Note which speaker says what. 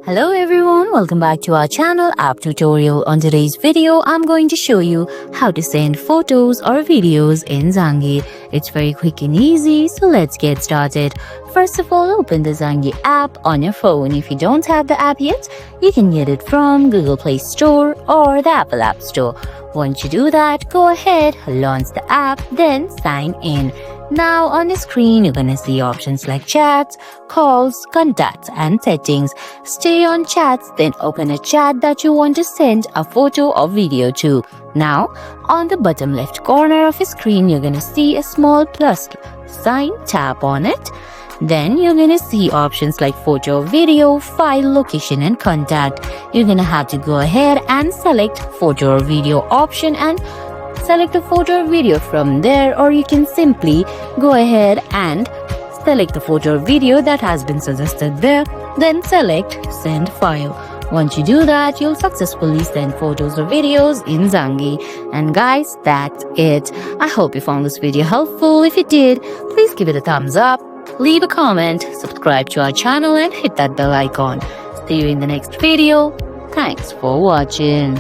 Speaker 1: Hello everyone, welcome back to our channel app tutorial. On today's video, I'm going to show you how to send photos or videos in Zangi. It's very quick and easy, so let's get started. First of all, open the Zangi app on your phone. If you don't have the app yet, you can get it from Google Play Store or the Apple App Store. Once you do that, go ahead, launch the app, then sign in. Now on the screen, you're gonna see options like chats, calls, contacts, and settings. Stay on chats, then open a chat that you want to send a photo or video to. Now, on the bottom left corner of your screen, you're gonna see a small plus sign. Tap on it. Then you're gonna see options like photo, video, file, location, and contact. You're gonna have to go ahead and select photo or video option and select a photo or video from there, or you can simply go ahead and select the photo or video that has been suggested there, then select send file. Once you do that, you'll successfully send photos or videos in Zangi. And guys, that's it. I hope you found this video helpful. If you did, please give it a thumbs up, leave a comment, subscribe to our channel, and hit that bell icon. See you in the next video. Thanks for watching.